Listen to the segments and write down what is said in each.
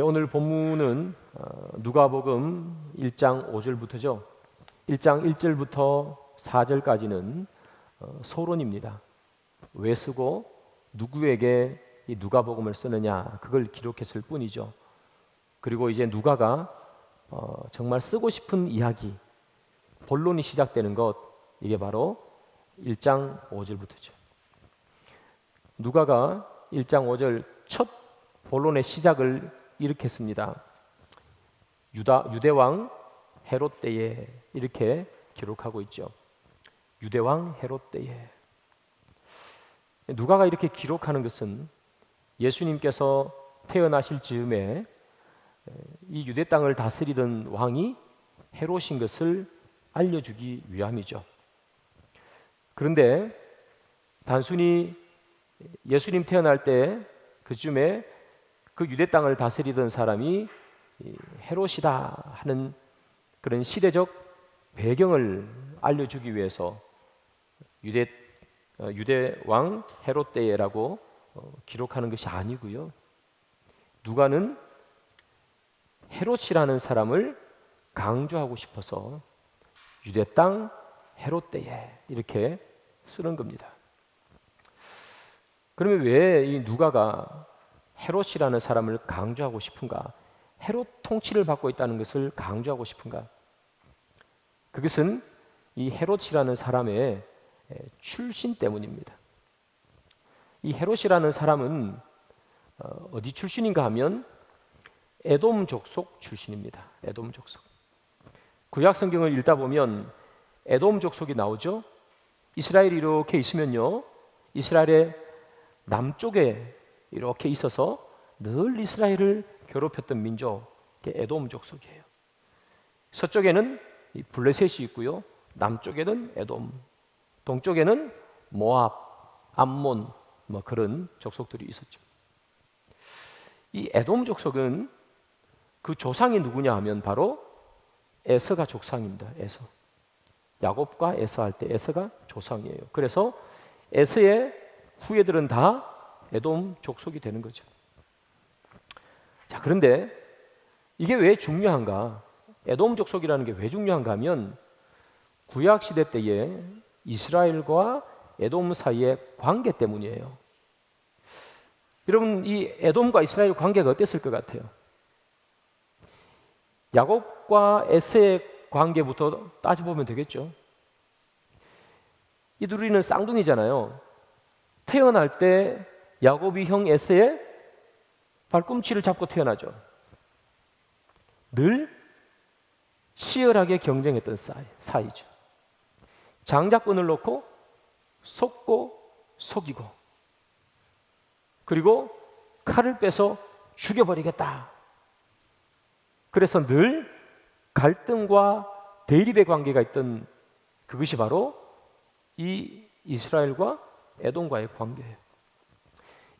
오늘 본문은 누가복음 1장 5절부터죠. 1장 1절부터 4절까지는 서론입니다. 왜 쓰고 누구에게 이 누가복음을 쓰느냐, 그걸 기록했을 뿐이죠. 그리고 이제 누가가 정말 쓰고 싶은 이야기, 본론이 시작되는 것, 이게 바로 1장 5절부터죠. 누가가 1장 5절 첫 본론의 시작을 이렇게 씁니다. 유대왕 헤롯 때에, 이렇게 기록하고 있죠. 유대왕 헤롯 때에. 누가가 이렇게 기록하는 것은 예수님께서 태어나실 즈음에 이 유대 땅을 다스리던 왕이 헤롯인 것을 알려주기 위함이죠. 그런데 단순히 예수님 태어날 때 그쯤에 그 유대 땅을 다스리던 사람이 헤롯이다 하는 그런 시대적 배경을 알려주기 위해서 유대 왕 헤롯 때라고 기록하는 것이 아니고요. 누가는 헤롯이라는 사람을 강조하고 싶어서 유대 땅 헤롯 때에 이렇게 쓰는 겁니다. 그러면 왜 이 누가가 헤롯이라는 사람을 강조하고 싶은가? 헤롯 통치를 받고 있다는 것을 강조하고 싶은가? 그것은 이 헤롯이라는 사람의 출신 때문입니다. 이 헤롯이라는 사람은 어디 출신인가 하면 에돔 족속 출신입니다. 에돔 족속. 구약 성경을 읽다 보면 에돔 족속이 나오죠. 이스라엘이 이렇게 있으면요, 이스라엘의 남쪽에 이렇게 있어서 늘 이스라엘을 괴롭혔던 민족, 에돔 족속이에요. 서쪽에는 블레셋이 있고요, 남쪽에는 에돔, 동쪽에는 모압, 암몬, 그런 족속들이 있었죠. 이 에돔 족속은 그 조상이 누구냐 하면 바로 에서가 조상입니다. 에서. 야곱과 에서 할 때 에서가 조상이에요. 그래서 에서의 후예들은 다 에돔 족속이 되는 거죠. 자, 그런데 이게 왜 중요한가? 에돔 족속이라는 게 왜 중요한가 하면 구약 시대 때에 이스라엘과 에돔 사이의 관계 때문이에요. 여러분, 이 에돔과 이스라엘 관계가 어땠을 것 같아요? 야곱과 에서의 관계부터 따져보면 되겠죠. 이 둘이는 쌍둥이잖아요. 태어날 때 야곱이 형 에서의 발꿈치를 잡고 태어나죠. 늘 치열하게 경쟁했던 사이죠. 장자권을 놓고 속고 속이고, 그리고 칼을 빼서 죽여버리겠다. 그래서 늘 갈등과 대립의 관계가 있던 그것이 바로 이 이스라엘과 에돔과의 관계예요.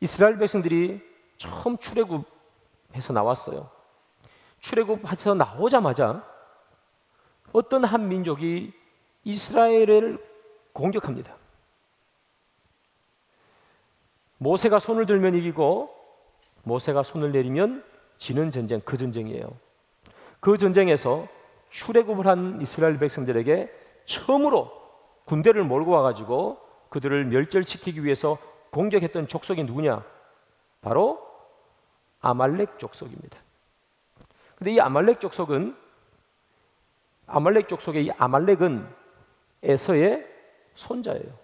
이스라엘 백성들이 처음 출애굽해서 나왔어요. 출애굽해서 나오자마자 어떤 한 민족이 이스라엘을 공격합니다. 모세가 손을 들면 이기고 모세가 손을 내리면 지는 전쟁, 그 전쟁이에요. 그 전쟁에서 출애굽을 한 이스라엘 백성들에게 처음으로 군대를 몰고 와가지고 그들을 멸절시키기 위해서 공격했던 족속이 누구냐? 바로 아말렉 족속입니다. 근데 이 아말렉 족속의 이 아말렉은 에서의 손자예요.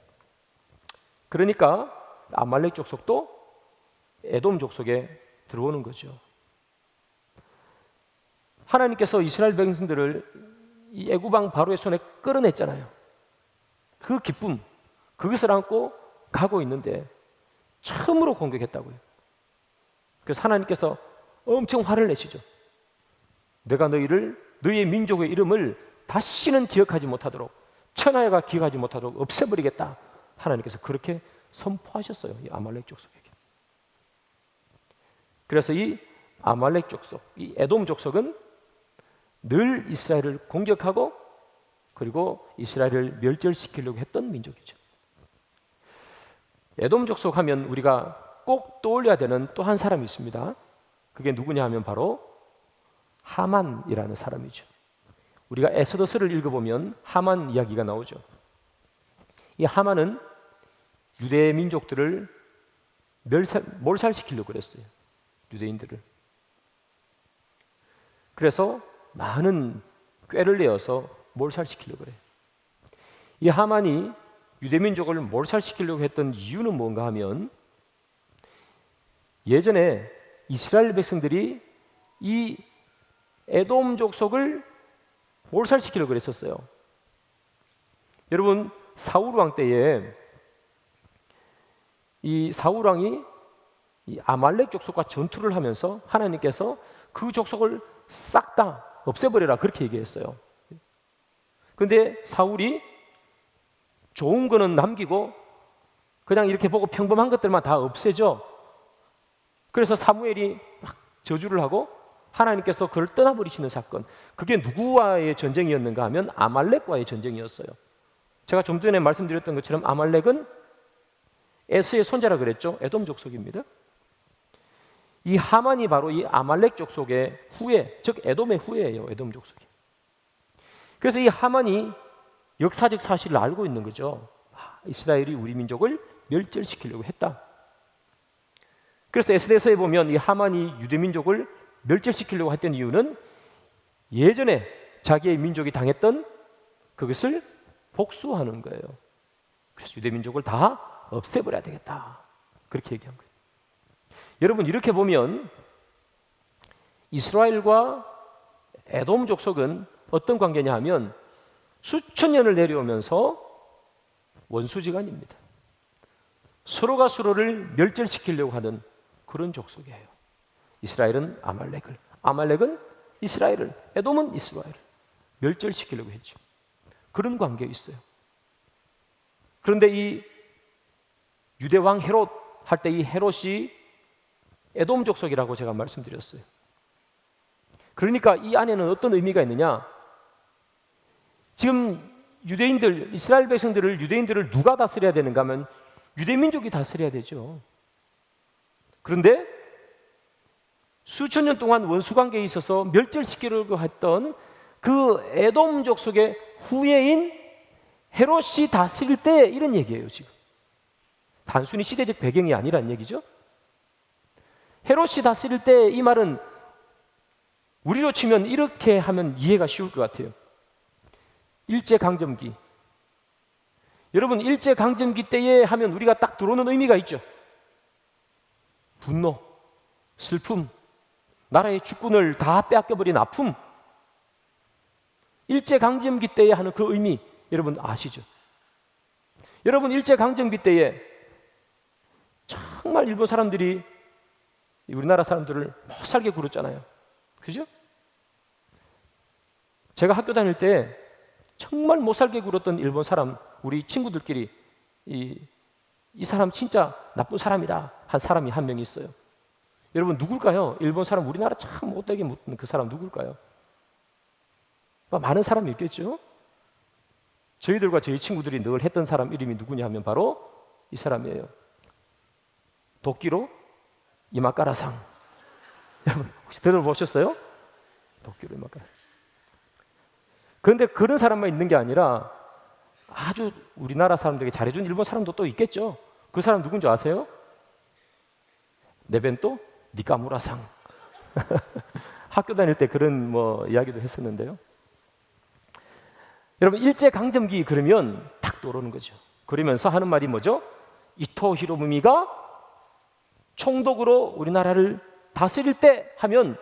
그러니까 아말렉 족속도 에돔 족속에 들어오는 거죠. 하나님께서 이스라엘 백성들을 이 애굽왕 바로의 손에 끌어냈잖아요. 그 기쁨, 그것을 안고 가고 있는데 처음으로 공격했다고요. 그래서 하나님께서 엄청 화를 내시죠. 내가 너희의 민족의 이름을 다시는 기억하지 못하도록, 천하가 기억하지 못하도록 없애버리겠다. 하나님께서 그렇게 선포하셨어요. 이 아말렉 족속에게. 그래서 이 아말렉 족속, 이 에돔 족속은 늘 이스라엘을 공격하고 그리고 이스라엘을 멸절시키려고 했던 민족이죠. 에돔 족속 하면 우리가 꼭 떠올려야 되는 또 한 사람이 있습니다. 그게 누구냐 하면 바로 하만이라는 사람이죠. 우리가 엑소더스를 읽어보면 하만 이야기가 나오죠. 이 하만은 유대 민족들을 몰살시키려고 그랬어요. 유대인들을. 그래서 많은 꾀를 내어서 몰살시키려고 그래요. 이 하만이 유대 민족을 몰살시키려고 했던 이유는 뭔가 하면 예전에 이스라엘 백성들이 이 에돔 족속을 몰살시키려고 그랬었어요. 여러분, 사울 왕 때에 이 사울 왕이 이 아말렉 족속과 전투를 하면서 하나님께서 그 족속을 싹 다 없애버려라 그렇게 얘기했어요. 그런데 사울이 좋은 거는 남기고 그냥 이렇게 보고 평범한 것들만 다 없애죠. 그래서 사무엘이 막 저주를 하고 하나님께서 그걸 떠나버리시는 사건, 그게 누구와의 전쟁이었는가 하면 아말렉과의 전쟁이었어요. 제가 좀 전에 말씀드렸던 것처럼 아말렉은 에스의 손자라 그랬죠. 에돔 족속입니다. 이 하만이 바로 이 아말렉 족속의 후예, 즉 에돔의 후예예요. 에돔 족속이. 그래서 이 하만이 역사적 사실을 알고 있는 거죠. 이스라엘이 우리 민족을 멸절시키려고 했다. 그래서 에스더서에 보면 이 하만이 유대 민족을 멸절시키려고 했던 이유는 예전에 자기의 민족이 당했던 그것을 복수하는 거예요. 그래서 유대 민족을 다 없애버려야 되겠다. 그렇게 얘기한 거예요. 여러분, 이렇게 보면 이스라엘과 에돔 족속은 어떤 관계냐 하면 수천 년을 내려오면서 원수지간입니다. 서로가 서로를 멸절시키려고 하는 그런 족속이에요. 이스라엘은 아말렉을, 아말렉은 이스라엘을, 에돔은 이스라엘을 멸절시키려고 했죠. 그런 관계에 있어요. 그런데 이 유대왕 헤롯 할 때 이 헤롯이 에돔 족속이라고 제가 말씀드렸어요. 그러니까 이 안에는 어떤 의미가 있느냐? 지금 유대인들, 이스라엘 백성들을, 유대인들을 누가 다스려야 되는가 하면 유대민족이 다스려야 되죠. 그런데 수천 년 동안 원수관계에 있어서 멸절시키려고 했던 그 에돔 족속의 후예인 헤롯이 다스릴 때 이런 얘기예요. 지금 단순히 시대적 배경이 아니란 얘기죠. 헤롯이 다스릴 때 이 말은 우리로 치면 이렇게 하면 이해가 쉬울 것 같아요. 일제강점기. 여러분, 일제강점기 때에 하면 우리가 딱 들어오는 의미가 있죠. 분노, 슬픔, 나라의 주권을 다 빼앗겨버린 아픔. 일제강점기 때에 하는 그 의미 여러분 아시죠? 여러분, 일제강점기 때에 정말 일본 사람들이 우리나라 사람들을 못 살게 굴었잖아요. 그죠? 제가 학교 다닐 때 정말 못 살게 굴었던 일본 사람, 우리 친구들끼리 이 사람 진짜 나쁜 사람이다 한 사람이 한 명 있어요. 여러분 누굴까요? 일본 사람, 우리나라 참 못되게 묻는 그 사람 누굴까요? 많은 사람이 있겠죠? 저희들과 저희 친구들이 늘 했던 사람 이름이 누구냐 하면 바로 이 사람이에요. 도끼로 이마까라상. 여러분 혹시 들어보셨어요? 도끼로 이마까라상. 그런데 그런 사람만 있는 게 아니라 아주 우리나라 사람들에게 잘해준 일본 사람도 또 있겠죠. 그 사람 누군지 아세요? 네벤또 니카무라상. 학교 다닐 때 그런 이야기도 했었는데요. 여러분 일제강점기 그러면 탁 떠오르는 거죠. 그러면서 하는 말이 뭐죠? 이토 히로부미가 총독으로 우리나라를 다스릴 때 하면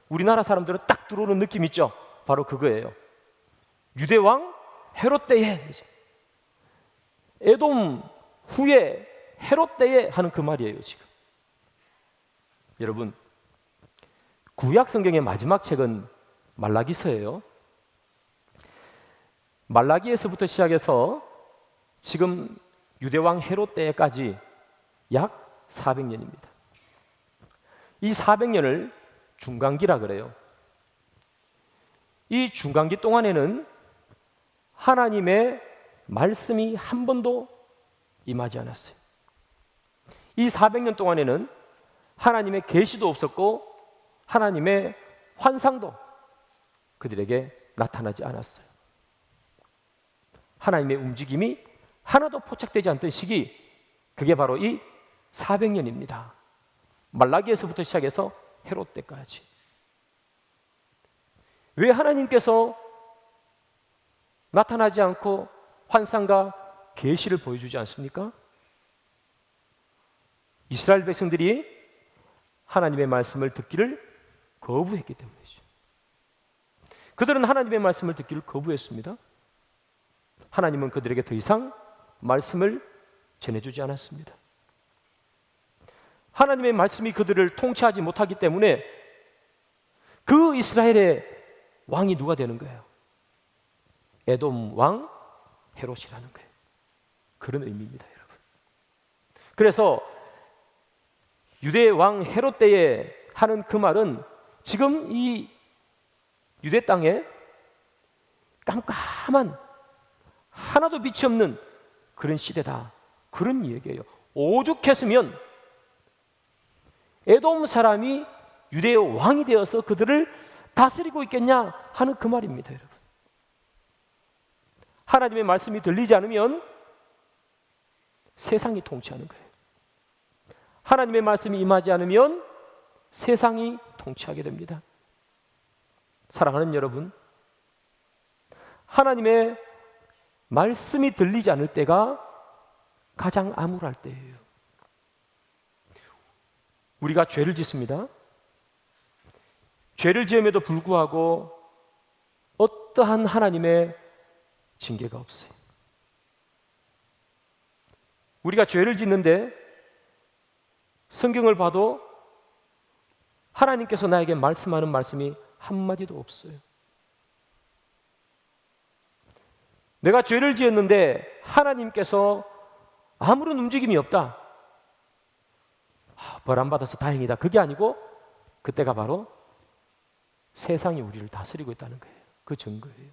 우리나라 사람들은 딱 들어오는 느낌 있죠. 바로 그거예요. 유대왕 헤롯 때에, 에돔 후에 헤롯 때에 하는 그 말이에요. 지금 여러분 구약 성경의 마지막 책은 말라기서예요. 말라기에서부터 시작해서 지금 유대왕 헤롯 때까지 약 400년입니다. 이 400년을 중간기라 그래요. 이 중간기 동안에는 하나님의 말씀이 한 번도 임하지 않았어요. 이 400년 동안에는 하나님의 계시도 없었고 하나님의 환상도 그들에게 나타나지 않았어요. 하나님의 움직임이 하나도 포착되지 않던 시기, 그게 바로 이 400년입니다. 말라기에서부터 시작해서 헤롯 때까지. 왜 하나님께서 나타나지 않고 환상과 계시를 보여주지 않습니까? 이스라엘 백성들이 하나님의 말씀을 듣기를 거부했기 때문이죠. 그들은 하나님의 말씀을 듣기를 거부했습니다. 하나님은 그들에게 더 이상 말씀을 전해주지 않았습니다. 하나님의 말씀이 그들을 통치하지 못하기 때문에 그 이스라엘의 왕이 누가 되는 거예요? 에돔 왕 헤롯이라는 거예요. 그런 의미입니다, 여러분. 그래서 유대 왕 헤롯 때에 하는 그 말은 지금 이 유대 땅에 깜깜한 하나도 빛이 없는 그런 시대다, 그런 얘기예요. 오죽했으면 에돔 사람이 유대의 왕이 되어서 그들을 다스리고 있겠냐 하는 그 말입니다, 여러분. 하나님의 말씀이 들리지 않으면 세상이 통치하는 거예요. 하나님의 말씀이 임하지 않으면 세상이 통치하게 됩니다. 사랑하는 여러분, 하나님의 말씀이 들리지 않을 때가 가장 암울할 때예요. 우리가 죄를 짓습니다. 죄를 지음에도 불구하고 어떠한 하나님의 징계가 없어요. 우리가 죄를 짓는데 성경을 봐도 하나님께서 나에게 말씀하는 말씀이 한마디도 없어요. 내가 죄를 지었는데 하나님께서 아무런 움직임이 없다. 벌 안 받아서 다행이다. 그게 아니고 그때가 바로 세상이 우리를 다스리고 있다는 거예요. 그 증거예요.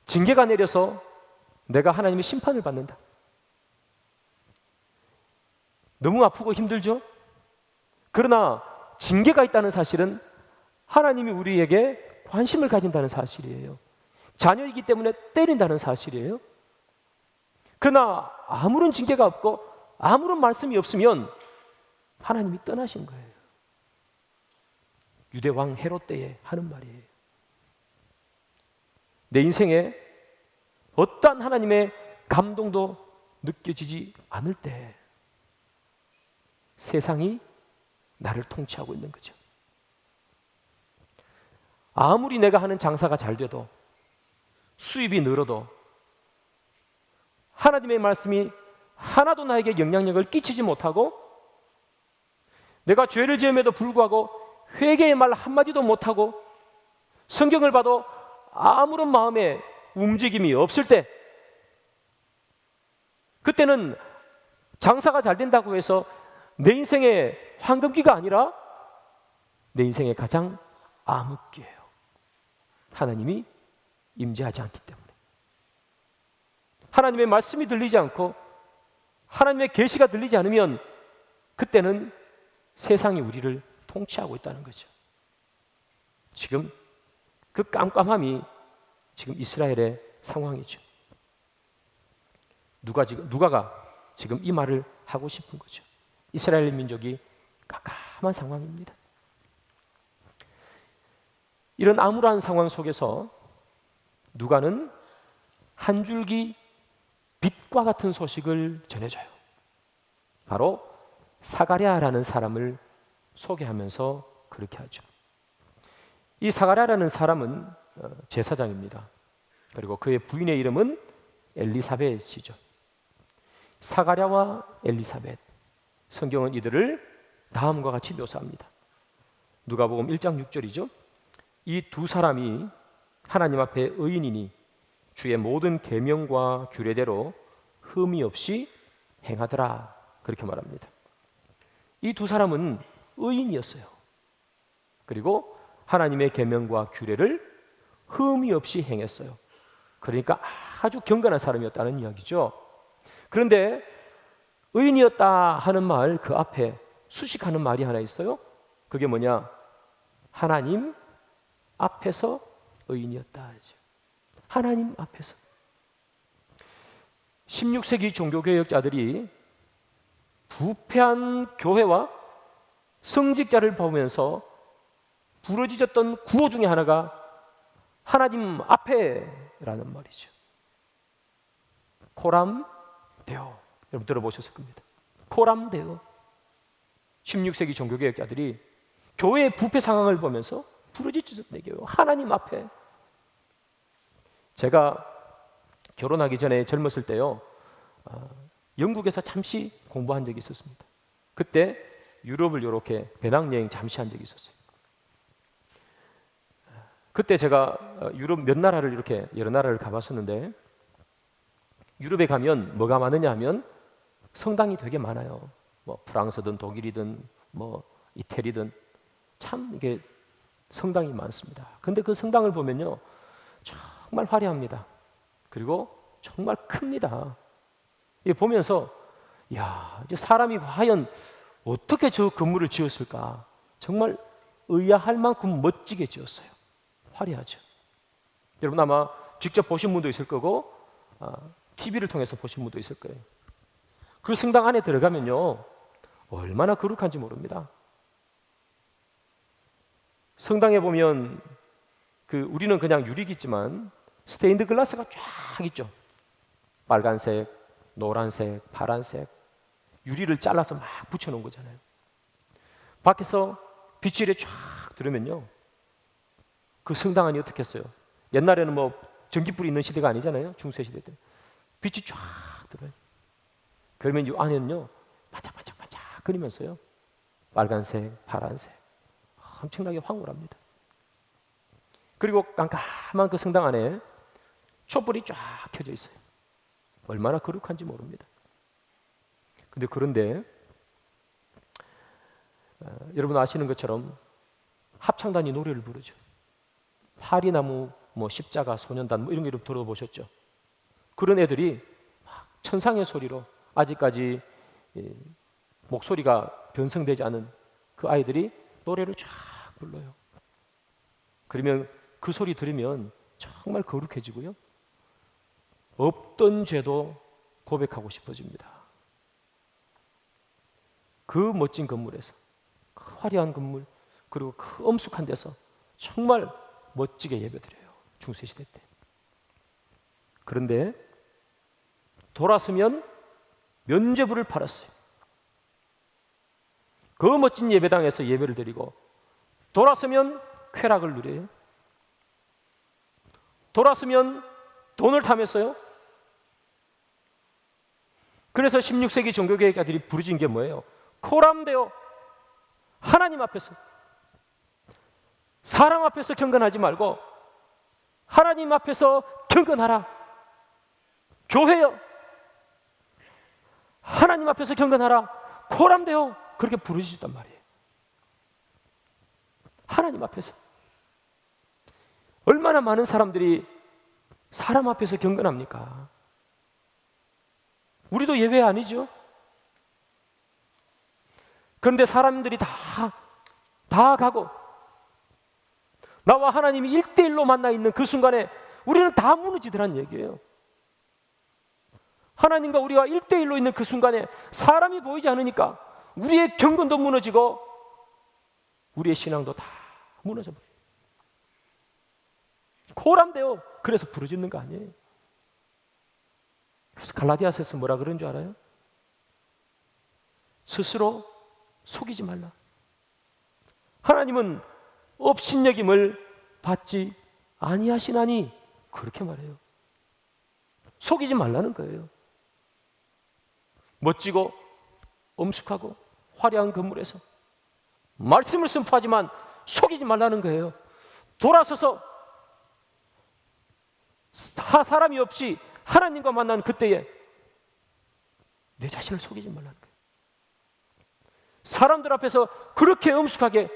징계가 내려서 내가 하나님의 심판을 받는다. 너무 아프고 힘들죠? 그러나 징계가 있다는 사실은 하나님이 우리에게 관심을 가진다는 사실이에요. 자녀이기 때문에 때린다는 사실이에요. 그러나 아무런 징계가 없고 아무런 말씀이 없으면 하나님이 떠나신 거예요. 유대 왕 헤롯 때에 하는 말이에요. 내 인생에 어떠한 하나님의 감동도 느껴지지 않을 때 세상이 나를 통치하고 있는 거죠. 아무리 내가 하는 장사가 잘 돼도 수입이 늘어도 하나님의 말씀이 하나도 나에게 영향력을 끼치지 못하고 내가 죄를 지음에도 불구하고 회개의 말 한마디도 못하고 성경을 봐도 아무런 마음의 움직임이 없을 때, 그때는 장사가 잘 된다고 해서 내 인생의 황금기가 아니라 내 인생의 가장 암흑기예요. 하나님이 임재하지 않기 때문에. 하나님의 말씀이 들리지 않고 하나님의 계시가 들리지 않으면 그때는 세상이 우리를 통치하고 있다는 거죠. 지금 그 깜깜함이 지금 이스라엘의 상황이죠. 누가가 지금 이 말을 하고 싶은 거죠. 이스라엘 민족이 깜깜한 상황입니다. 이런 암울한 상황 속에서 누가는 한 줄기 빛과 같은 소식을 전해줘요. 바로 사가랴라는 사람을 소개하면서 그렇게 하죠. 이 사가랴라는 사람은 제사장입니다. 그리고 그의 부인의 이름은 엘리사벳이죠. 사가랴와 엘리사벳, 성경은 이들을 다음과 같이 묘사합니다. 누가복음 1장 6절이죠. 이 두 사람이 하나님 앞에 의인이니 주의 모든 계명과 규례대로 흠이 없이 행하더라, 그렇게 말합니다. 이 두 사람은 의인이었어요. 그리고 하나님의 계명과 규례를 흠이 없이 행했어요. 그러니까 아주 경건한 사람이었다는 이야기죠. 그런데 의인이었다 하는 말 그 앞에 수식하는 말이 하나 있어요. 그게 뭐냐? 하나님 앞에서 의인이었다 하죠. 하나님 앞에서. 16세기 종교개혁자들이 부패한 교회와 성직자를 보면서 부러지셨던 구호 중에 하나가 하나님 앞에라는 말이죠. 코람 데오. 여러분 들어보셨을 겁니다. 코람 데오. 16세기 종교개혁자들이 교회의 부패 상황을 보면서 부러지셨던 얘기예요. 하나님 앞에. 제가 결혼하기 전에 젊었을 때요, 영국에서 잠시 공부한 적이 있었습니다. 그때 유럽을 이렇게 배낭여행 잠시 한 적이 있었어요. 그때 제가 유럽 몇 나라를 이렇게 여러 나라를 가봤었는데, 유럽에 가면 뭐가 많으냐 하면 성당이 되게 많아요. 뭐 프랑스든 독일이든 뭐 이태리든 참 이게 성당이 많습니다. 근데 그 성당을 보면요, 정말 화려합니다. 그리고 정말 큽니다. 이 보면서 야, 이제 사람이 과연 어떻게 저 건물을 지었을까? 정말 의아할 만큼 멋지게 지었어요. 화려하죠. 여러분 아마 직접 보신 분도 있을 거고 TV를 통해서 보신 분도 있을 거예요. 그 성당 안에 들어가면요, 얼마나 거룩한지 모릅니다. 성당에 보면 우리는 그냥 유리겠지만 스테인드 글라스가 쫙 있죠. 빨간색, 노란색, 파란색 유리를 잘라서 막 붙여놓은 거잖아요. 밖에서 빛이 이렇게 쫙 들으면요, 그 성당 안이 어떻겠어요? 옛날에는 뭐 전기불이 있는 시대가 아니잖아요. 중세 시대 때 빛이 쫙 들어요. 그러면 이 안에는요, 반짝반짝반짝 거리면서요, 빨간색, 파란색 엄청나게 황홀합니다. 그리고 깜깜한 그 성당 안에 촛불이 쫙 켜져 있어요. 얼마나 거룩한지 모릅니다. 그런데 여러분 아시는 것처럼 합창단이 노래를 부르죠. 파리나무, 뭐 십자가, 소년단 뭐 이런 거 들어보셨죠? 그런 애들이 막 천상의 소리로, 아직까지 목소리가 변성되지 않은 그 아이들이 노래를 쫙 불러요. 그러면 그 소리 들으면 정말 거룩해지고요, 없던 죄도 고백하고 싶어집니다. 그 멋진 건물에서, 그 화려한 건물, 그리고 그 엄숙한 데서 정말 멋지게 예배드려요. 중세시대 때. 그런데 돌아서면 면죄부를 팔았어요. 그 멋진 예배당에서 예배를 드리고 돌아서면 쾌락을 누려요. 돌아서면 돈을 탐했어요. 그래서 16세기 종교개혁자들이 부르진 게 뭐예요? 코람데오. 하나님 앞에서, 사람 앞에서 경건하지 말고 하나님 앞에서 경건하라. 교회여, 하나님 앞에서 경건하라. 코람데오. 그렇게 부르시단 말이에요. 하나님 앞에서. 얼마나 많은 사람들이 사람 앞에서 경건합니까? 우리도 예외 아니죠? 그런데 사람들이 다 가고 나와 하나님이 1대1로 만나 있는 그 순간에 우리는 다 무너지더란 얘기예요. 하나님과 우리가 1대1로 있는 그 순간에 사람이 보이지 않으니까 우리의 경건도 무너지고 우리의 신앙도 다 무너져 버려요. 코람데오. 그래서 부르짖는 거 아니에요. 그래서 갈라디아서에서 뭐라 그런 줄 알아요? 스스로 속이지 말라. 하나님은 업신여김을 받지 아니하시나니, 그렇게 말해요. 속이지 말라는 거예요. 멋지고 엄숙하고 화려한 건물에서 말씀을 선포하지만 속이지 말라는 거예요. 돌아서서 사람이 없이 하나님과 만난 그때에 내 자신을 속이지 말라는 거예요. 사람들 앞에서 그렇게 엄숙하게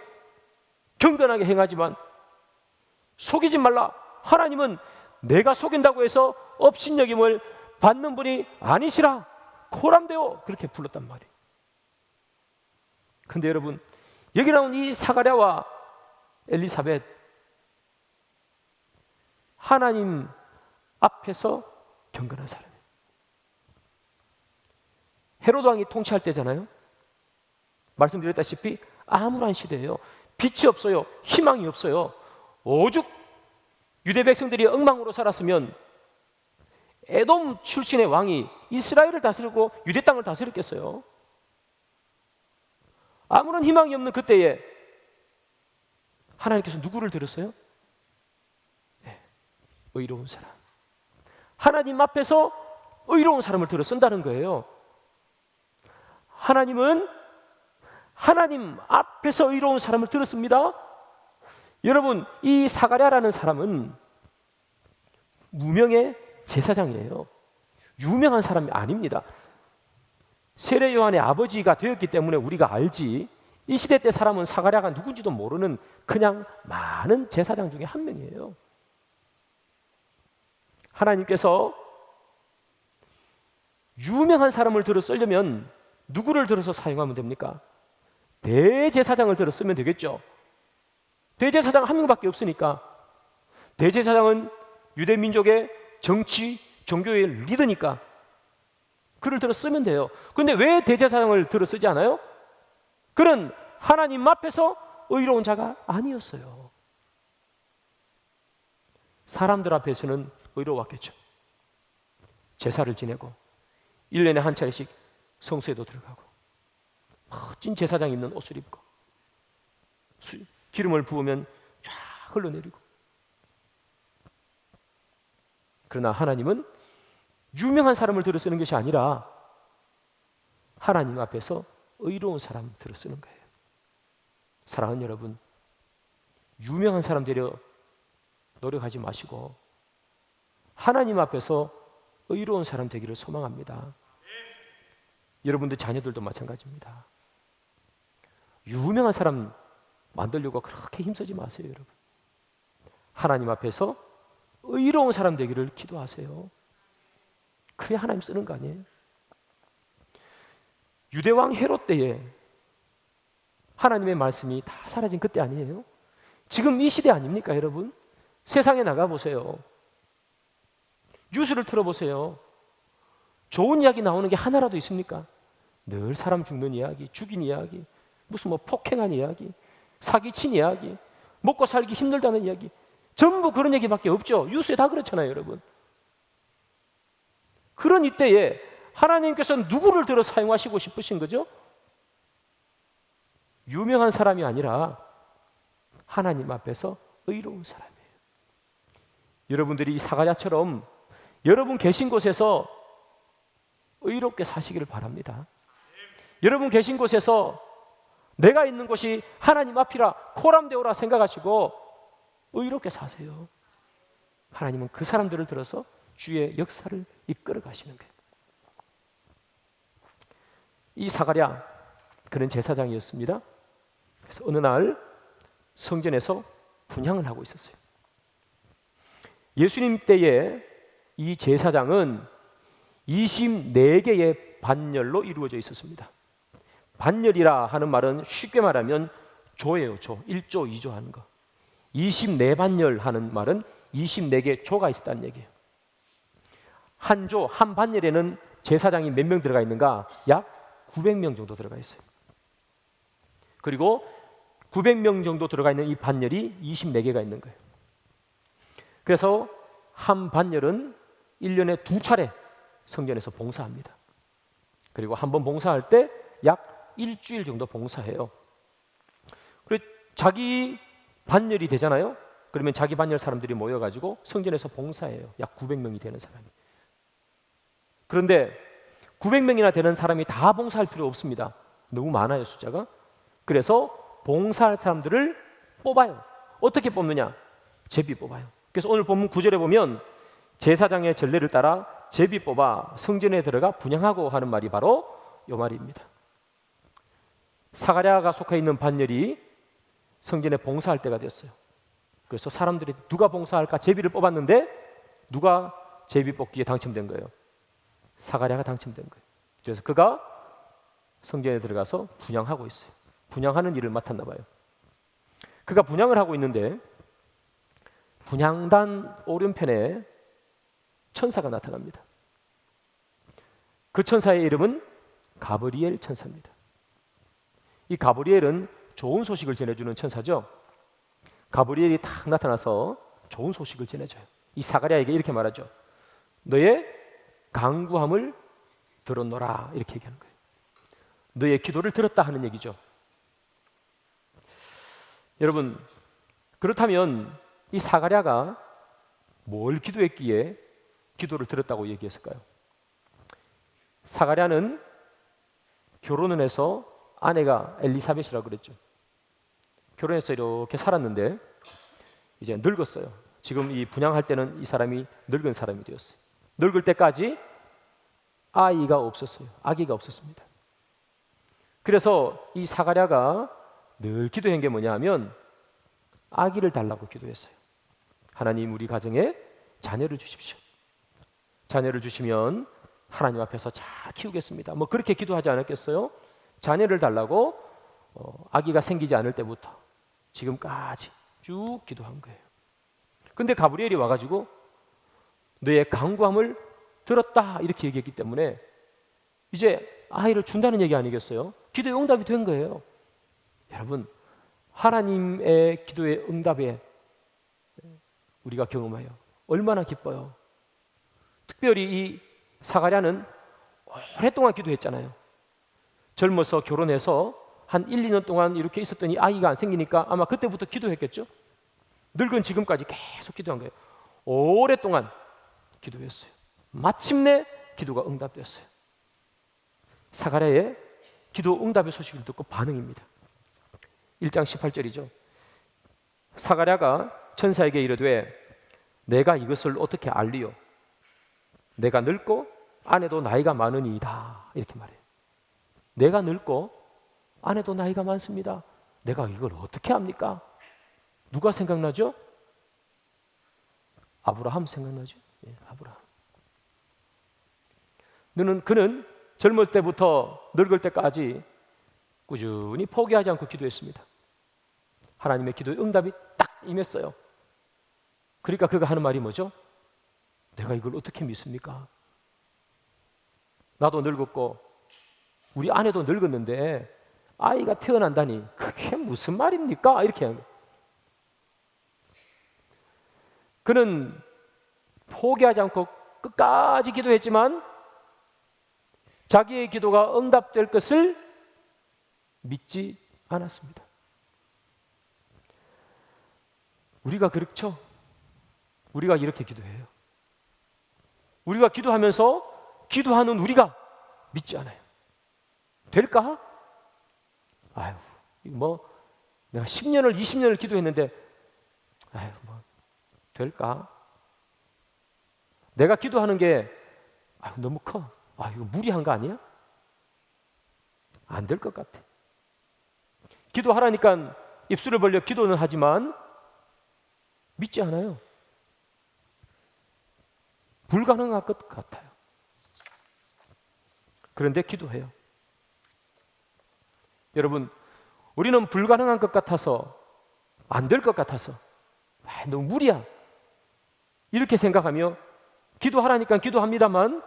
경건하게 행하지만 속이지 말라. 하나님은 내가 속인다고 해서 업신여김을 받는 분이 아니시라. 코람데오. 그렇게 불렀단 말이에요. 근데 여러분, 여기 나온 이 사가랴와 엘리사벳, 하나님 앞에서 경건한 사람이에요. 헤로드 왕이 통치할 때잖아요. 말씀드렸다시피 암울한 시대예요. 빛이 없어요. 희망이 없어요. 오죽 유대 백성들이 엉망으로 살았으면 에돔 출신의 왕이 이스라엘을 다스리고 유대 땅을 다스렸겠어요. 아무런 희망이 없는 그때에 하나님께서 누구를 들었어요? 네, 의로운 사람. 하나님 앞에서 의로운 사람을 들어 쓴다는 거예요. 하나님은 하나님 앞에서 의로운 사람을 들었습니다. 여러분, 이 사가랴라는 사람은 무명의 제사장이에요. 유명한 사람이 아닙니다. 세례 요한의 아버지가 되었기 때문에 우리가 알지, 이 시대 때 사람은 사가랴가 누군지도 모르는 그냥 많은 제사장 중에 한 명이에요. 하나님께서 유명한 사람을 들어 쓰려면 누구를 들어서 사용하면 됩니까? 대제사장을 들어 쓰면 되겠죠. 대제사장 한 명밖에 없으니까. 대제사장은 유대 민족의 정치, 종교의 리더니까 그를 들어 쓰면 돼요. 그런데 왜 대제사장을 들어 쓰지 않아요? 그는 하나님 앞에서 의로운 자가 아니었어요. 사람들 앞에서는 의로웠겠죠. 제사를 지내고 1년에 한 차례씩 성소에도 들어가고 멋진 제사장 입는 옷을 입고 기름을 부으면 쫙 흘러내리고. 그러나 하나님은 유명한 사람을 들어 쓰는 것이 아니라 하나님 앞에서 의로운 사람 들어 쓰는 거예요. 사랑하는 여러분, 유명한 사람 되려 노력하지 마시고 하나님 앞에서 의로운 사람 되기를 소망합니다. 여러분들 자녀들도 마찬가지입니다. 유명한 사람 만들려고 그렇게 힘쓰지 마세요, 여러분. 하나님 앞에서 의로운 사람 되기를 기도하세요. 그래야 하나님 쓰는 거 아니에요? 유대왕 헤롯 때에 하나님의 말씀이 다 사라진 그때 아니에요? 지금 이 시대 아닙니까, 여러분? 세상에 나가보세요. 뉴스를 틀어보세요. 좋은 이야기 나오는 게 하나라도 있습니까? 늘 사람 죽는 이야기, 죽인 이야기, 무슨 뭐 폭행한 이야기, 사기친 이야기, 먹고 살기 힘들다는 이야기, 전부 그런 얘기밖에 없죠. 뉴스에 다 그렇잖아요, 여러분. 그런 이때에 하나님께서는 누구를 들어 사용하시고 싶으신 거죠? 유명한 사람이 아니라 하나님 앞에서 의로운 사람이에요. 여러분들이 이 사가랴처럼 여러분 계신 곳에서 의롭게 사시기를 바랍니다. 여러분 계신 곳에서 내가 있는 곳이 하나님 앞이라 코람데오라 생각하시고 의롭게 사세요. 하나님은 그 사람들을 들어서 주의 역사를 이끌어 가시는 거예요. 이 사가랴, 그는 제사장이었습니다. 그래서 어느 날 성전에서 분향을 하고 있었어요. 예수님 때에 이 제사장은 24개의 반열로 이루어져 있었습니다. 반열이라 하는 말은 쉽게 말하면 조예요. 조. 1조, 2조 하는 거. 24반열 하는 말은 24개 조가 있었다는 얘기예요. 한 조, 한 반열에는 제사장이 몇 명 들어가 있는가? 약 900명 정도 들어가 있어요. 그리고 900명 정도 들어가 있는 이 반열이 24개가 있는 거예요. 그래서 한 반열은 1년에 2차례 성전에서 봉사합니다. 그리고 한 번 봉사할 때 약 일주일 정도 봉사해요. 그리고 자기 반열이 되잖아요. 그러면 자기 반열 사람들이 모여가지고 성전에서 봉사해요. 약 900명이 되는 사람이. 그런데 900명이나 되는 사람이 다 봉사할 필요 없습니다. 너무 많아요, 숫자가. 그래서 봉사할 사람들을 뽑아요. 어떻게 뽑느냐? 제비 뽑아요. 그래서 오늘 본문 9절에 보면 제사장의 전례를 따라 제비 뽑아 성전에 들어가 분향하고 하는 말이 바로 이 말입니다. 사가랴가 속해 있는 반열이 성전에 봉사할 때가 됐어요. 그래서 사람들이 누가 봉사할까 제비를 뽑았는데 누가 제비 뽑기에 당첨된 거예요? 사가랴가 당첨된 거예요. 그래서 그가 성전에 들어가서 분향하고 있어요. 분양하는 일을 맡았나 봐요. 그가 분양을 하고 있는데 분양단 오른편에 천사가 나타납니다. 그 천사의 이름은 가브리엘 천사입니다. 이 가브리엘은 좋은 소식을 전해주는 천사죠. 가브리엘이 딱 나타나서 좋은 소식을 전해줘요. 이 사가랴에게 이렇게 말하죠. 너의 간구함을 들었노라, 이렇게 얘기하는 거예요. 너의 기도를 들었다 하는 얘기죠. 여러분, 그렇다면 이 사가랴가 뭘 기도했기에 기도를 들었다고 얘기했을까요? 사가랴는 결혼을 해서 아내가 엘리사벳이라고 그랬죠. 결혼해서 이렇게 살았는데 이제 늙었어요. 지금 이 분양할 때는 이 사람이 늙은 사람이 되었어요. 늙을 때까지 아이가 없었어요. 아기가 없었습니다. 그래서 이 사가랴가 늘 기도한 게 뭐냐 하면 아기를 달라고 기도했어요. 하나님, 우리 가정에 자녀를 주십시오. 자녀를 주시면 하나님 앞에서 잘 키우겠습니다. 뭐 그렇게 기도하지 않았겠어요? 자녀를 달라고 아기가 생기지 않을 때부터 지금까지 쭉 기도한 거예요. 근데 가브리엘이 와가지고 너의 간구함을 들었다 이렇게 얘기했기 때문에 이제 아이를 준다는 얘기 아니겠어요? 기도의 응답이 된 거예요. 여러분, 하나님의 기도의 응답에 우리가 경험해요. 얼마나 기뻐요. 특별히 이 사가랴는 오랫동안 기도했잖아요. 젊어서 결혼해서 한 1, 2년 동안 이렇게 있었더니 아이가 안 생기니까 아마 그때부터 기도했겠죠. 늙은 지금까지 계속 기도한 거예요. 오랫동안 기도했어요. 마침내 기도가 응답됐어요. 사가랴의 기도 응답의 소식을 듣고 반응입니다. 1장 18절이죠. 사가랴가 천사에게 이르되 내가 이것을 어떻게 알리요? 내가 늙고 아내도 나이가 많으니이다. 이렇게 말해요. 내가 늙고 아내도 나이가 많습니다. 내가 이걸 어떻게 합니까? 누가 생각나죠? 아브라함 생각나죠? 예, 아브라함. 그는 젊을 때부터 늙을 때까지 꾸준히 포기하지 않고 기도했습니다. 하나님의 기도의 응답이 딱 임했어요. 그러니까 그가 하는 말이 뭐죠? 내가 이걸 어떻게 믿습니까? 나도 늙었고 우리 아내도 늙었는데 아이가 태어난다니 그게 무슨 말입니까? 이렇게 하는 거예요. 그는 포기하지 않고 끝까지 기도했지만 자기의 기도가 응답될 것을 믿지 않았습니다. 우리가 그렇죠? 우리가 이렇게 기도해요. 우리가 기도하면서 기도하는 우리가 믿지 않아요. 될까? 아유, 뭐 내가 10년을 20년을 기도했는데 아유, 뭐 될까? 내가 기도하는 게 아유, 너무 커. 아, 이거 무리한 거 아니야? 안 될 것 같아. 기도하라니까 입술을 벌려 기도는 하지만 믿지 않아요. 불가능할 것 같아요. 그런데 기도해요. 여러분, 우리는 불가능한 것 같아서, 안 될 것 같아서, 너무 무리야, 이렇게 생각하며 기도하라니까 기도합니다만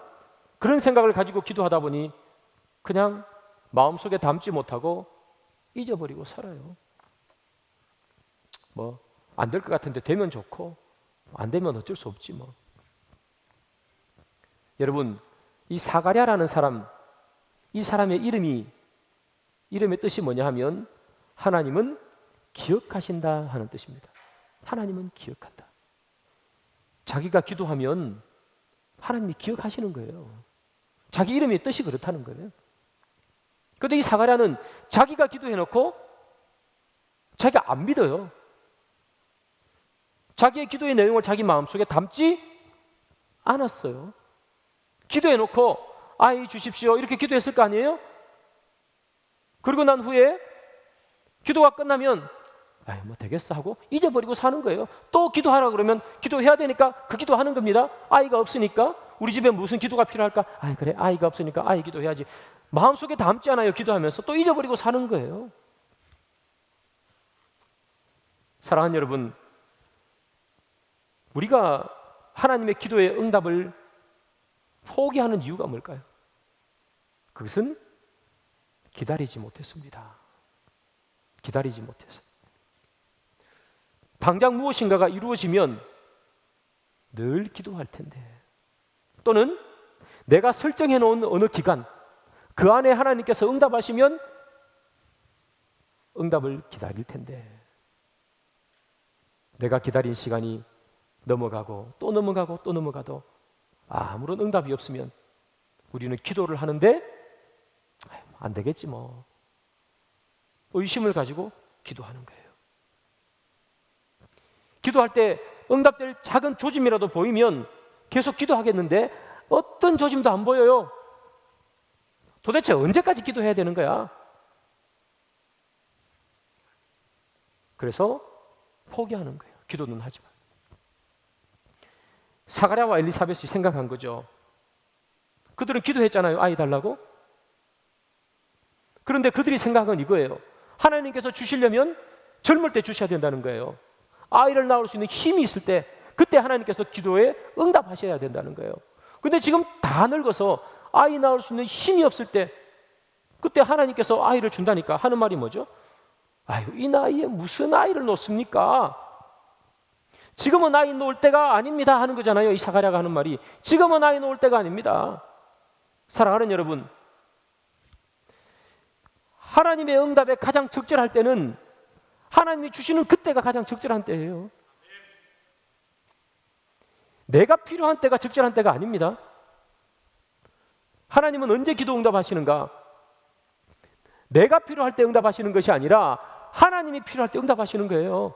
그런 생각을 가지고 기도하다 보니 그냥 마음속에 담지 못하고 잊어버리고 살아요. 뭐 안 될 것 같은데 되면 좋고 안 되면 어쩔 수 없지 뭐. 여러분, 이 사가랴라는 사람, 이 사람의 이름의 뜻이 뭐냐 하면 하나님은 기억하신다 하는 뜻입니다. 하나님은 기억한다. 자기가 기도하면 하나님이 기억하시는 거예요. 자기 이름의 뜻이 그렇다는 거예요. 그런데 이 사가랴는 자기가 기도해놓고 자기가 안 믿어요. 자기의 기도의 내용을 자기 마음속에 담지 않았어요. 기도해놓고 아이 주십시오 이렇게 기도했을 거 아니에요? 그리고 난 후에 기도가 끝나면 아이 뭐 되겠어 하고 잊어버리고 사는 거예요. 또 기도하라 그러면 기도해야 되니까 그 기도하는 겁니다. 아이가 없으니까 우리 집에 무슨 기도가 필요할까? 아이 그래 아이가 없으니까 아이 기도해야지. 마음속에 담지 않아요. 기도하면서 또 잊어버리고 사는 거예요. 사랑하는 여러분, 우리가 하나님의 기도의 응답을 포기하는 이유가 뭘까요? 그것은 기다리지 못했습니다. 기다리지 못해서. 당장 무엇인가가 이루어지면 늘 기도할 텐데, 또는 내가 설정해 놓은 어느 기간, 그 안에 하나님께서 응답하시면 응답을 기다릴 텐데, 내가 기다린 시간이 넘어가고 또 넘어가고 또 넘어가도 아무런 응답이 없으면 우리는 기도를 하는데 안 되겠지 뭐, 의심을 가지고 기도하는 거예요. 기도할 때 응답될 작은 조짐이라도 보이면 계속 기도하겠는데 어떤 조짐도 안 보여요. 도대체 언제까지 기도해야 되는 거야? 그래서 포기하는 거예요. 기도는 하지 마. 사가랴와 엘리사벳이 생각한 거죠. 그들은 기도했잖아요. 아이 달라고. 그런데 그들이 생각은 이거예요. 하나님께서 주시려면 젊을 때 주셔야 된다는 거예요. 아이를 낳을 수 있는 힘이 있을 때, 그때 하나님께서 기도에 응답하셔야 된다는 거예요. 근데 지금 다 늙어서 아이 낳을 수 있는 힘이 없을 때, 그때 하나님께서 아이를 준다니까 하는 말이 뭐죠? 아유, 이 나이에 무슨 아이를 놓습니까? 지금은 아이 놓을 때가 아닙니다 하는 거잖아요. 이 사가랴가 하는 말이 지금은 아이 놓을 때가 아닙니다. 사랑하는 여러분, 하나님의 응답에 가장 적절할 때는 하나님이 주시는 그때가 가장 적절한 때예요. 내가 필요한 때가 적절한 때가 아닙니다. 하나님은 언제 기도 응답하시는가? 내가 필요할 때 응답하시는 것이 아니라 하나님이 필요할 때 응답하시는 거예요.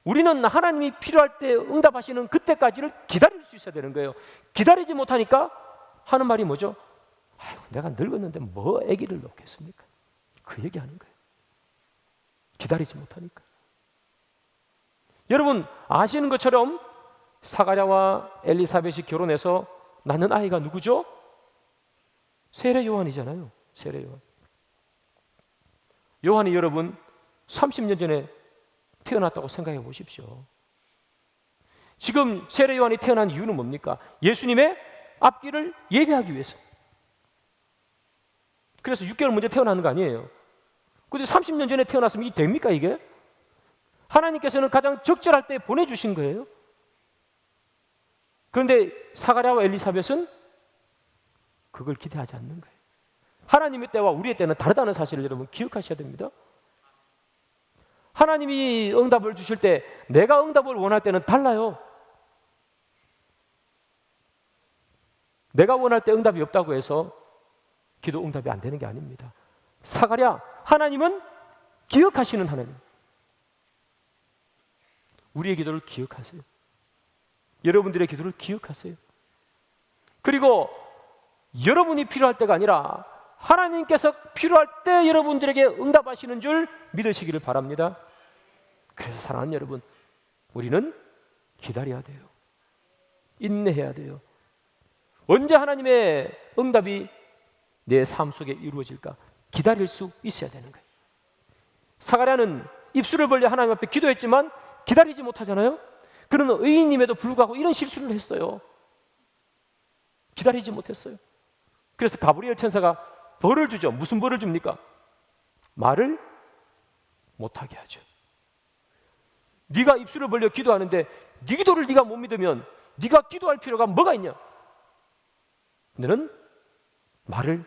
우리는 하나님이 필요할 때 응답하시는 그때까지를 기다릴 수 있어야 되는 거예요. 기다리지 못하니까 하는 말이 뭐죠? 아유, 내가 늙었는데 뭐 아기를 놓겠습니까? 그 얘기하는 거예요. 기다리지 못하니까. 여러분 아시는 것처럼 사가랴와 엘리사벳이 결혼해서 낳는 아이가 누구죠? 세례 요한이잖아요. 세례 요한. 요한이 여러분 30년 전에 태어났다고 생각해 보십시오. 지금 세례 요한이 태어난 이유는 뭡니까? 예수님의 앞길을 예배하기 위해서. 그래서 6개월 먼저 태어나는 거 아니에요. 근데 30년 전에 태어났으면 이게 됩니까 이게? 하나님께서는 가장 적절할 때 보내주신 거예요. 그런데 사가랴와 엘리사벳은 그걸 기대하지 않는 거예요. 하나님의 때와 우리의 때는 다르다는 사실을 여러분 기억하셔야 됩니다. 하나님이 응답을 주실 때 내가 응답을 원할 때는 달라요. 내가 원할 때 응답이 없다고 해서 기도 응답이 안 되는 게 아닙니다. 사가랴, 하나님은 기억하시는 하나님. 우리의 기도를 기억하세요. 여러분들의 기도를 기억하세요. 그리고 여러분이 필요할 때가 아니라 하나님께서 필요할 때 여러분들에게 응답하시는 줄 믿으시기를 바랍니다. 그래서 사랑하는 여러분, 우리는 기다려야 돼요. 인내해야 돼요. 언제 하나님의 응답이 내 삶 속에 이루어질까 기다릴 수 있어야 되는 거예요. 사가랴는 입술을 벌려 하나님 앞에 기도했지만 기다리지 못하잖아요. 그는 의인임에도 불구하고 이런 실수를 했어요. 기다리지 못했어요. 그래서 가브리엘 천사가 벌을 주죠. 무슨 벌을 줍니까? 말을 못하게 하죠. 네가 입술을 벌려 기도하는데 네 기도를 네가 못 믿으면 네가 기도할 필요가 뭐가 있냐? 너는 말을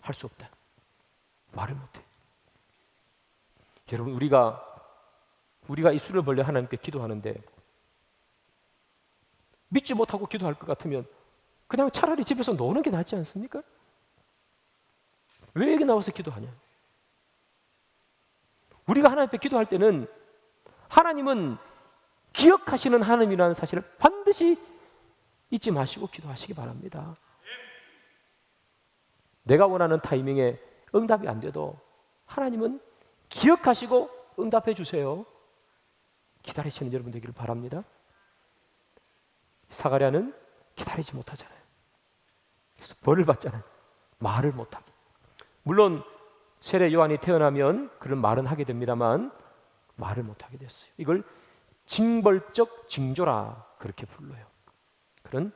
할 수 없다. 말을 못해. 여러분 우리가 입술을 벌려 하나님께 기도하는데 믿지 못하고 기도할 것 같으면 그냥 차라리 집에서 노는 게 낫지 않습니까? 왜 여기 나와서 기도하냐? 우리가 하나님 앞에 기도할 때는 하나님은 기억하시는 하나님이라는 사실을 반드시 잊지 마시고 기도하시기 바랍니다. 내가 원하는 타이밍에 응답이 안 돼도 하나님은 기억하시고 응답해 주세요. 기다리시는 여러분 되기를 바랍니다. 사가랴는 기다리지 못하잖아요. 그래서 벌을 받잖아요. 말을 못하게. 물론 세례 요한이 태어나면 그런 말은 하게 됩니다만 말을 못하게 됐어요. 이걸 징벌적 징조라 그렇게 불러요. 그런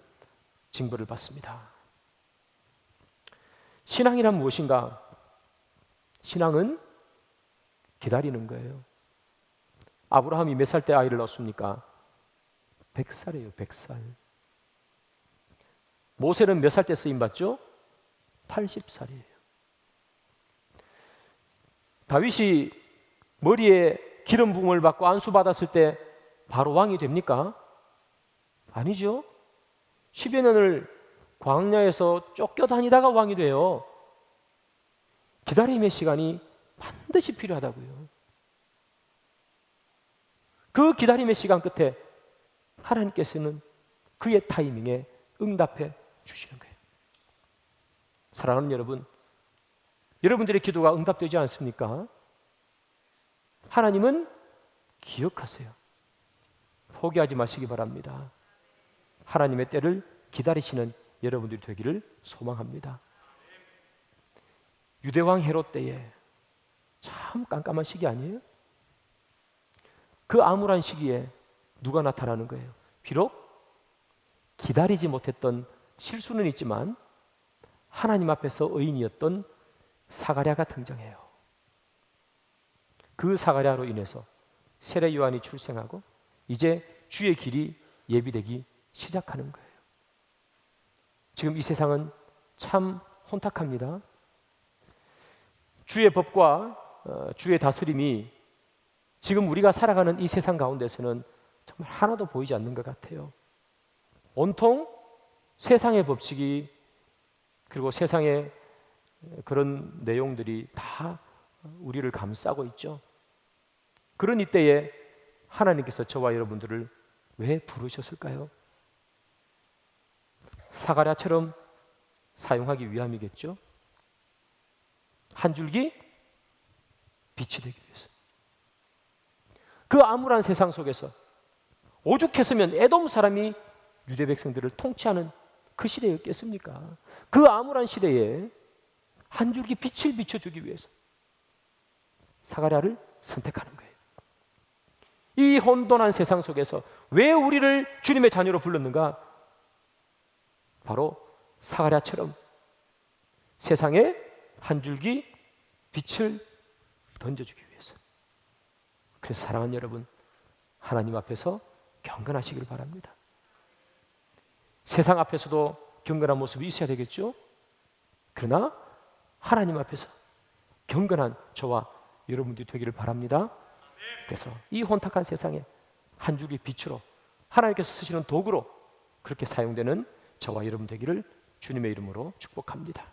징벌을 받습니다. 신앙이란 무엇인가? 신앙은 기다리는 거예요. 아브라함이 몇 살 때 아이를 낳습니까? 100살이에요. 100살. 모세는 몇 살 때 쓰임받죠? 80살이에요. 다윗이 머리에 기름 부음을 받고 안수 받았을 때 바로 왕이 됩니까? 아니죠. 10여 년을 광야에서 쫓겨다니다가 왕이 돼요. 기다림의 시간이 반드시 필요하다고요. 그 기다림의 시간 끝에 하나님께서는 그의 타이밍에 응답해 주시는 거예요. 사랑하는 여러분, 여러분들의 기도가 응답되지 않습니까? 하나님은 기억하세요. 포기하지 마시기 바랍니다. 하나님의 때를 기다리시는 여러분들이 되기를 소망합니다. 유대왕 헤롯 때에 참 깜깜한 시기 아니에요? 그 암울한 시기에 누가 나타나는 거예요? 비록 기다리지 못했던 실수는 있지만 하나님 앞에서 의인이었던 사가랴가 등장해요. 그 사가랴로 인해서 세례 요한이 출생하고 이제 주의 길이 예비되기 시작하는 거예요. 지금 이 세상은 참 혼탁합니다. 주의 법과 주의 다스림이 지금 우리가 살아가는 이 세상 가운데서는 정말 하나도 보이지 않는 것 같아요. 온통 세상의 법칙이 그리고 세상의 그런 내용들이 다 우리를 감싸고 있죠. 그런 이때에 하나님께서 저와 여러분들을 왜 부르셨을까요? 사가랴처럼 사용하기 위함이겠죠. 한 줄기 빛이 되기 위해서. 그 암울한 세상 속에서 오죽했으면 에돔 사람이 유대 백성들을 통치하는 그 시대였겠습니까? 그 암울한 시대에 한 줄기 빛을 비춰주기 위해서 사가랴를 선택하는 거예요. 이 혼돈한 세상 속에서 왜 우리를 주님의 자녀로 불렀는가? 바로 사가랴처럼 세상에 한 줄기 빛을 던져주기 위해서. 그래서 사랑하는 여러분, 하나님 앞에서 경건하시기를 바랍니다. 세상 앞에서도 경건한 모습이 있어야 되겠죠? 그러나 하나님 앞에서 경건한 저와 여러분들이 되기를 바랍니다. 그래서 이 혼탁한 세상에 한 줄기 빛으로 하나님께서 쓰시는 도구로 그렇게 사용되는 저와 여러분 되기를 주님의 이름으로 축복합니다.